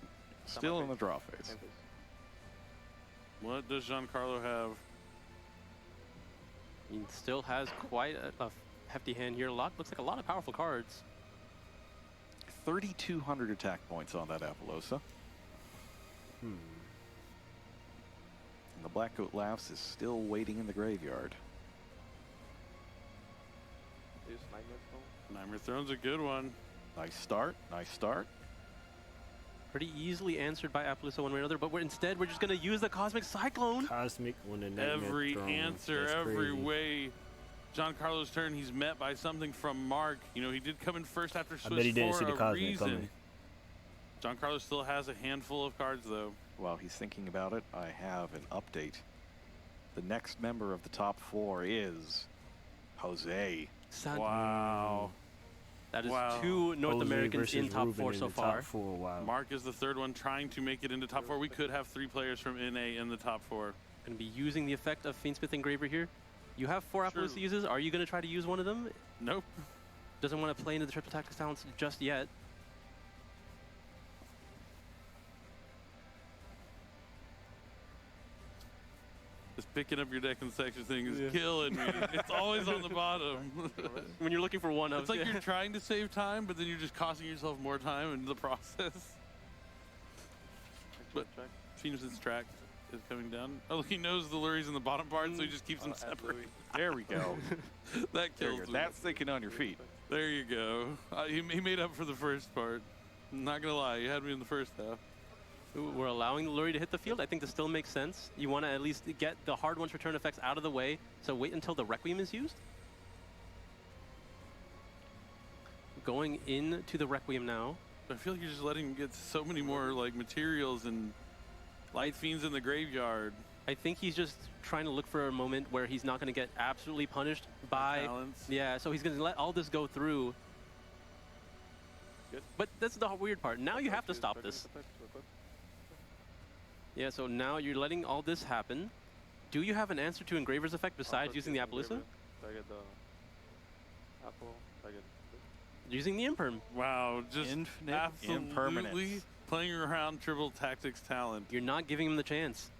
Still in the draw phase. Same phase. What does Giancarlo have? He still has quite a hefty hand here. Looks like a lot of powerful cards. 3,200 attack points on that Appaloosa. And the Black Goat Laughs is still waiting in the graveyard. Use Nightmare Stone. Nightmare Throne's a good one. Nice start. Nice start. Pretty easily answered by Appaloosa one way or another, but instead we're just going to use the Cosmic Cyclone. Cosmic when the Nightmare Every Throne. answer, That's every crazy. way. Giancarlo's turn, he's met by something from Mark. You know, he did come in first after I Swiss bet he didn't for see the a Cosmic reason. coming. Giancarlo still has a handful of cards, though. While he's thinking about it, I have an update. The next member of the top 4 is Jose. Wow. That is Wow. 2 North Jose Americans in versus top Ruben 4 in so the far. Top 4, wow. Mark is the third one trying to make it into top 4. We could have 3 players from NA in the top 4. Going to be using the effect of Fiendsmith Engraver here. You have 4 Sure. Appaloosa uses. Are you going to try to use one of them? Nope. Doesn't want to play into the triple tactics talents just yet. Just picking up your deck and section thing is killing me. It's always on the bottom. When you're looking for one of It's like you're trying to save time, but then you're just costing yourself more time in the process. But Track. Phoenix's track is coming down. Oh, he knows the lurie's in the bottom part, so he just keeps them separate. There we go. That There kills you go. me. That's thinking on your feet. There you go. He made up for the first part. Not gonna lie, you had me in the first half. We're allowing the Lurie to hit the field. I think this still makes sense. You want to at least get the hard ones return effects out of the way, so wait until the Requiem is used. Going into the Requiem now. I feel like you're just letting him get so many more like materials and light fiends in the graveyard. I think he's just trying to look for a moment where he's not going to get absolutely punished by... Talents. Yeah, so he's going to let all this go through. Good. But that's the weird part. Now you have to Use stop Dragon's this. effect real quick. Yeah, so now you're letting all this happen. Do you have an answer to Engraver's effect besides First using the use Appaloosa? Engraver. Target the apple. Target. Using the imperm. Wow, just Infinite absolutely impermanence. playing around triple tactics talent. You're not giving him the chance.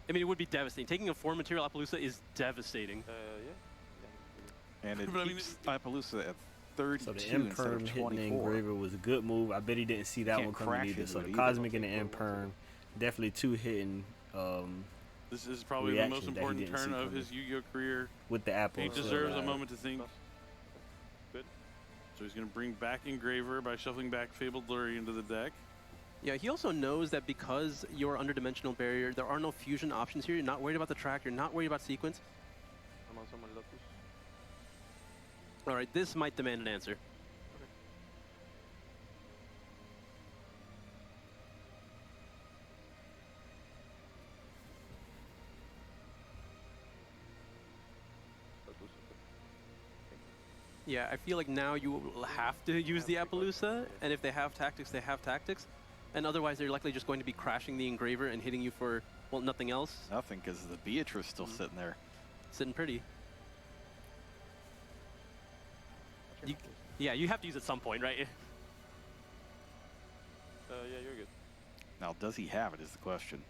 I mean, it would be devastating. Taking a 4-material Appaloosa is devastating. Yeah. And it But I mean, keeps Appaloosa at 32 So the instead of imperm hitting the 24. engraver was a good move. I bet he didn't see that Can't one coming crash either. into So it the either. cosmic and the imperm, definitely two hitting This is probably the most reactions that he important didn't turn see of coming. his Yu-Gi-Oh career. with the apple. He so, deserves a moment to think. Good. So he's going to bring back Engraver by shuffling back Fabled Lure into the deck. Yeah, he also knows that because you're under dimensional barrier, there are no fusion options here. You're not worried about the track. You're not worried about sequence. I'm on someone Lotus. All right, this might demand an answer. Lotus. Yeah, I feel like now you will have to use the Appaloosa, and if they have tactics, they have tactics. And otherwise, they're likely just going to be crashing the Engraver and hitting you for, well, nothing else. Nothing, because the Beatrice still sitting there. Sitting pretty. Yeah, you have to use it at some point, right? Yeah, you're good. Now, does he have it is the question.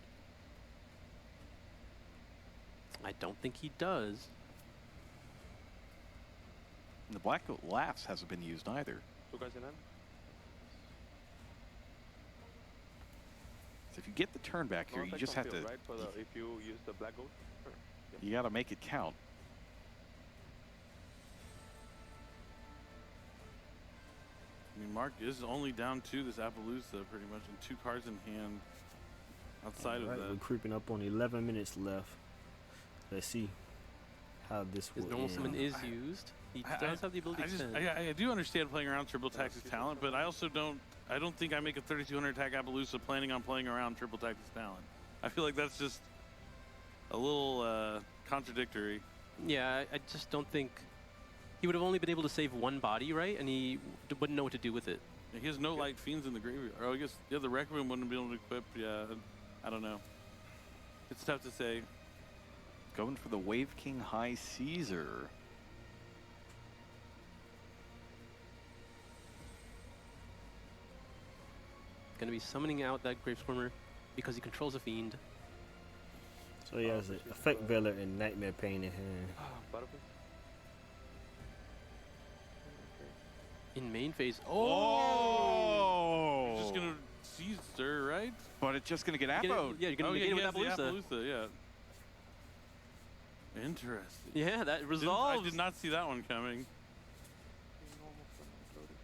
I don't think he does. And the Black Goat Laughs hasn't been used either. 2 guys in end. So if you get the turn back here, No you effect just on have field, to, right? For the, if you use the black goat. Sure. you got to make it count. I mean, Mark is only down to this Appaloosa pretty much, and 2 cards in hand outside Alright, of we're that. creeping up on 11 minutes left. Let's see how this His will normal end. summon is used. He does have the ability to extend. I do understand playing around triple tactics talent, but I also don't think I make a 3200 attack Appaloosa planning on playing around triple tactics talent. I feel like that's just a little contradictory. Yeah, I just don't think... He would have only been able to save 1 body, right? And he wouldn't know what to do with it. He has no light fiends in the graveyard. Oh, I guess, yeah, the Requiem wouldn't be able to equip. Yeah, I don't know. It's tough to say. Going for the Wave King High Caesar. Going to be summoning out that Grave Squirmer because he controls a fiend. So he has an Effect Veiler and Nightmare Pain in hand. Battlefield. In main phase. Oh! He's just going to Caesar, right? But it's just going to get Yeah, Appoed. you're going to yeah, negate it he with has the Appaloosa. Appaloosa, yeah. Interesting. Yeah, that I resolves. did not see that one coming. Normal summon loaded.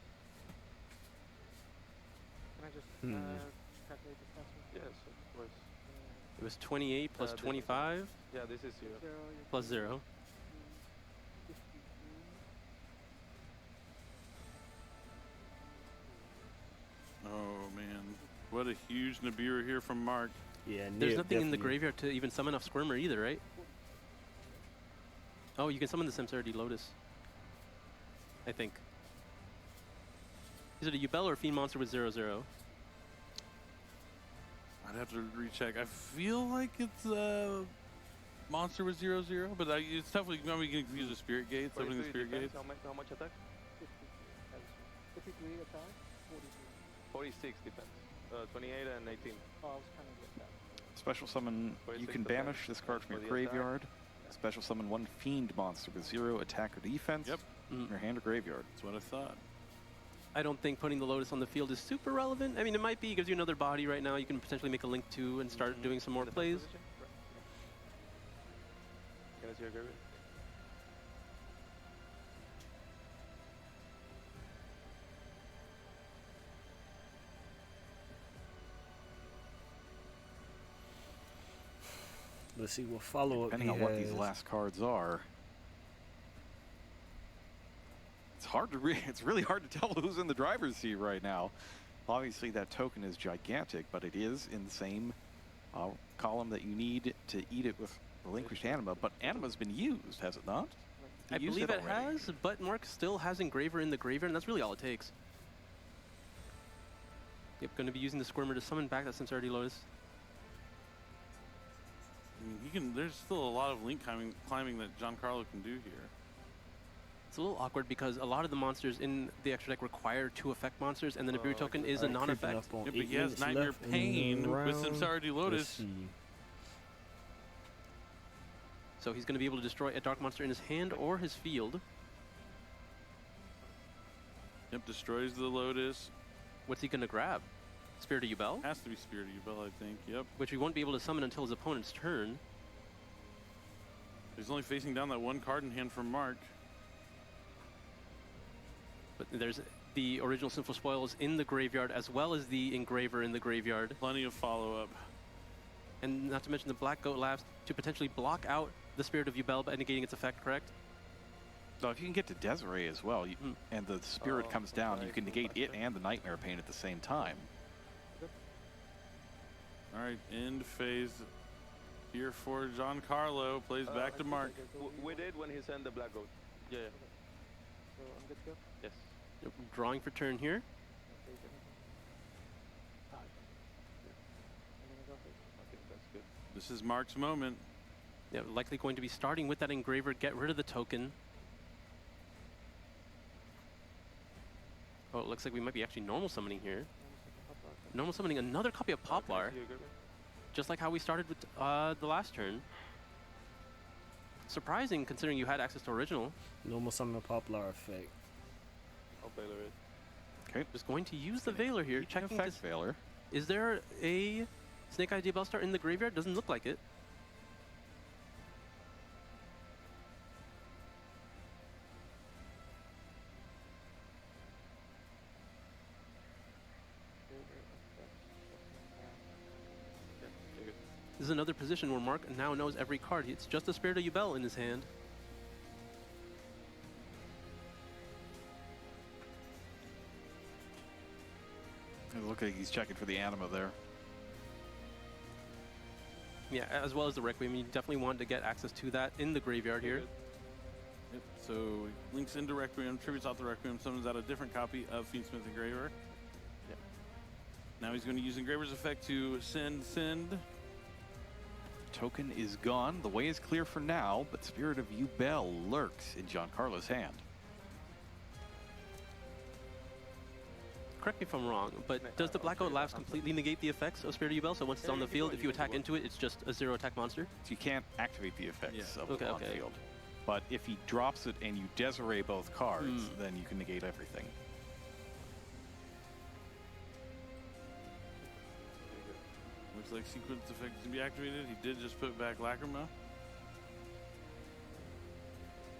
Can I just Hmm. calculate the password? Yes, of course. It was 28 plus this is- 25 Yeah, this is you. plus 0. 53. Oh, man. What a huge Nibiru here from Mark. Yeah, There's Nib nothing in the definitely- graveyard to even summon a Squirmer either, right? Oh, you can summon the Samsarity Lotus. I think. Is it a Yubel or a Fiend Monster with 0/0? I'd have to recheck. I feel like it's a monster with 0/0, but it's tough. We can use the Spirit Gates, opening the 43 Spirit defense, Gates. how much attack? 53 attack, 43. 46 defense. 28 and 18. Oh, I was trying to get that. Special summon, you 46 can defense banish this card from for your the attack. graveyard. Special summon 1 Fiend monster with 0 attack or defense Yep. from your hand or graveyard. That's what I thought. I don't think putting the Lotus on the field is super relevant. I mean, it might be. It gives you another body right now. You can potentially make a Link 2 and start doing some more Defense plays. position? Right. Can I see your graveyard? Let's see what follow up Depending on what these last cards are. It's hard to it's really hard to tell who's in the driver's seat right now. Obviously that token is gigantic, but it is in the same column that you need to eat it with relinquished anima. But anima's been used, has it not? I You used believe it already. has, but Mark still has Engraver in the graveyard, and that's really all it takes. Yep, going to be using the Squirmer to summon back that Samsarity Lotus. I mean, there's still a lot of link climbing that Giancarlo can do here. It's a little awkward because a lot of the monsters in the extra deck require 2 effect monsters, and then a Beer Token is a Alright, creeping non-effect. up on Yeah, but 8 he has minutes Nightmare left in the Pain with round. Samsara Let's Lotus. see. So he's going to be able to destroy a dark monster in his hand or his field. Yep, destroys the Lotus. What's he going to grab? Spirit of Yubel, Has to be Spirit of Yubel, I think. Yep. which he won't be able to summon until his opponent's turn. He's only facing down that 1 card in hand from Mark. But there's the original Sinful Spoils in the graveyard, as well as the Engraver in the graveyard. Plenty of follow-up. And not to mention the Black Goat Labs to potentially block out the Spirit of Yubel by negating its effect, correct? So if you can get to Desiree as well, and the spirit Oh, comes down, you okay, can negate it faster. and the Nightmare Pain at the same time. All right, end phase here for Giancarlo. Plays back to Mark. We did when he sent the black goat. Yeah, yeah. So I'm good to go? Yes. Yep, drawing for turn here. Okay, good. I'm gonna go for it. Okay, that's good. This is Mark's moment. Yeah, likely going to be starting with that Engraver, get rid of the token. Oh, it looks like we might be actually normal summoning here. Normal summoning another copy of Poplar, just like how we started with the last turn. Surprising considering you had access to original. Normal summon Poplar effect. I'll Baylor it. Okay. Just going to use the Veiler here, checking to Effect Veiler. is there a Snake Eye Bellstar in the graveyard? Doesn't look like it. This is another position where Mark now knows every card. It's just a Spirit of Yubel in his hand. It looks like he's checking for the Anima there. Yeah, as well as the Requiem. You definitely want to get access to that in the graveyard here. Yep. So links into Requiem, tributes out the Requiem, summons out a different copy of Fiendsmith Engraver. Yep. Now he's going to use Engraver's effect to send. Token is gone. The way is clear for now, but Spirit of Yubel lurks in Giancarlo's hand. Correct me if I'm wrong, but does the Black Goat Labs completely negate the effects of Spirit of Yubel? So once it's on the field, if you attack into it, it's just a 0 attack monster? So you can't activate the effects Yeah. of Okay, it on okay. field. But if he drops it and you Desiree both cards, then you can negate everything. Looks like sequence effect can be activated. He did just put back Lacrima.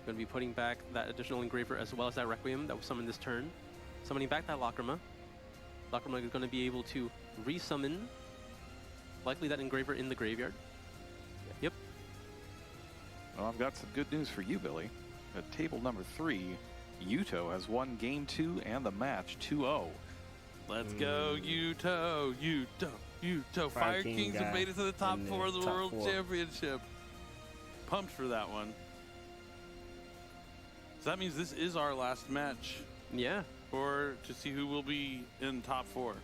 Going to be putting back that additional Engraver as well as that Requiem that was summoned this turn. Summoning back that Lacrima. Lacrima is going to be able to resummon likely that Engraver in the graveyard. Yep. Well, I've got some good news for you, Billy. At table number 3, Yugioh has won game 2 and the match 2-0. Let's go, Yugioh. Fire Kings have guy made it to the top in the 4 of the top World 4. Championship. Pumped for that one. So that means this is our last match Yeah. to see who will be in top 4.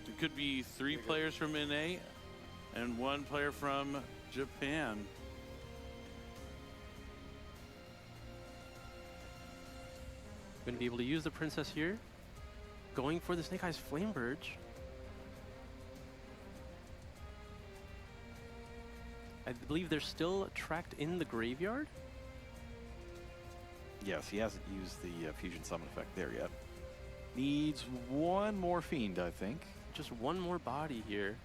It could be 3 players from NA and 1 player from Japan. Going to be able to use the Princess here. Going for the Snake Eyes Flamebird. I believe they're still tracked in the graveyard. Yes, he hasn't used the Fusion Summon effect there yet. Needs 1 more Fiend, I think. Just one more body here.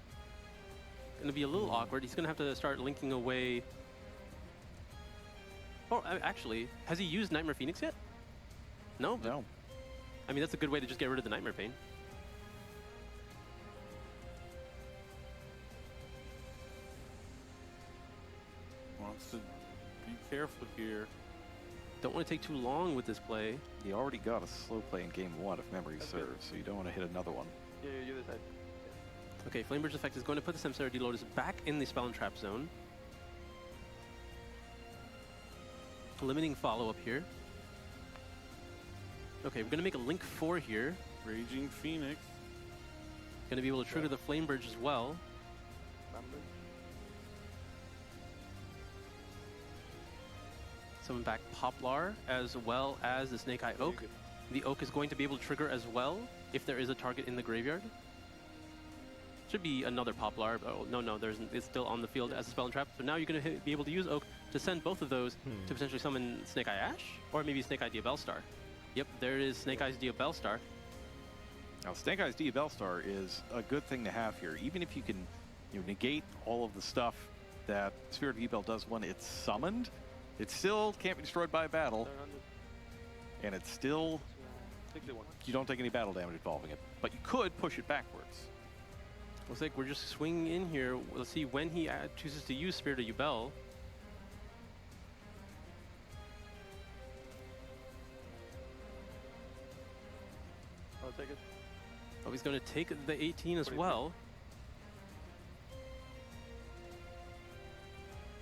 Going to be a little awkward. He's going to have to start linking away. Oh, actually, has he used Nightmare Phoenix yet? No? No. I mean, that's a good way to just get rid of the Nightmare Pain. Wants to be careful here. Don't want to take too long with this play. He already got a slow play in game 1, if memory serves, so you don't want to hit another one. Yeah, you decide. Okay, Flamebird's effect is going to put the Samsara Lotus back in the Spell and Trap zone. Limiting follow-up here. Okay, we're going to make a Link 4 here. Raging Phoenix. Going to be able to trigger the Flamebird as well. Summon back Poplar as well as the Snake Eye Oak. The Oak is going to be able to trigger as well if there is a target in the graveyard. Should be another Poplar. Oh, no, it's still on the field as a spell and trap. So now you're going to be able to use Oak to send both of those to potentially summon Snake Eye Ash or maybe Snake Eye Diabellstar. Yep, there is Snake Eye's Diabellstar. Now, Snake Eyes Diabellstar is a good thing to have here, even if you can negate all of the stuff that Spirit of Yubel does when it's summoned. It still can't be destroyed by a battle, 700. and it's still, 61. you don't take any battle damage involving it, but you could push it backwards. Looks like we're just swinging in here. Let's see when he chooses to use Spirit of Yubel. I'll take it. Oh, he's going to take the 18 as well.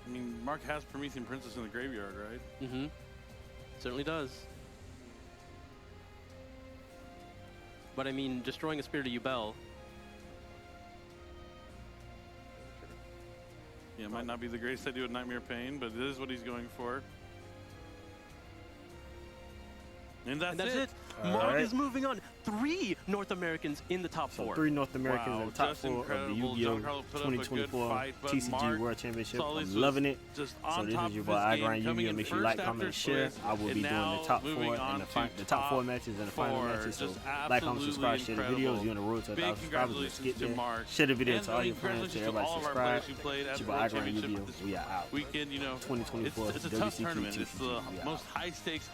I mean, Mark has Promethean Princess in the graveyard, right? Mm-hmm. Certainly does. But I mean, destroying a Spirit of Yubel. Yeah, it might not be the greatest idea with Nightmare Pain, but it is what he's going for. And that's it. Mark right. is moving on. 3 North Americans in the top 4. 3 North Americans in the top just 4 of the incredible. Yu-Gi-Oh! Giancarlo put up a good 2024 fight, but TCG Mark World Championship. Solis I'm was loving it. just So on this top is your of boy his game, iGrind coming Yu-Gi-Oh! in Make sure you first like, after comment, and share. split, I will be and doing the now top 4 moving on and to the top 4 matches and the final 4. matches. So Just like, comment, subscribe, absolutely share the videos. incredible. You're on the road to 1,000 Big subscribers. Let's congratulations get to there. Mark. Share the video And to all your friends. congratulations To to everybody all of our subscribe. players who played at It's the your boy World iGrind Championship Yu-Gi-Oh! this We are out. weekend. 2024 It's a tough WCQ tournament. It's the TCG. We out. most high stakes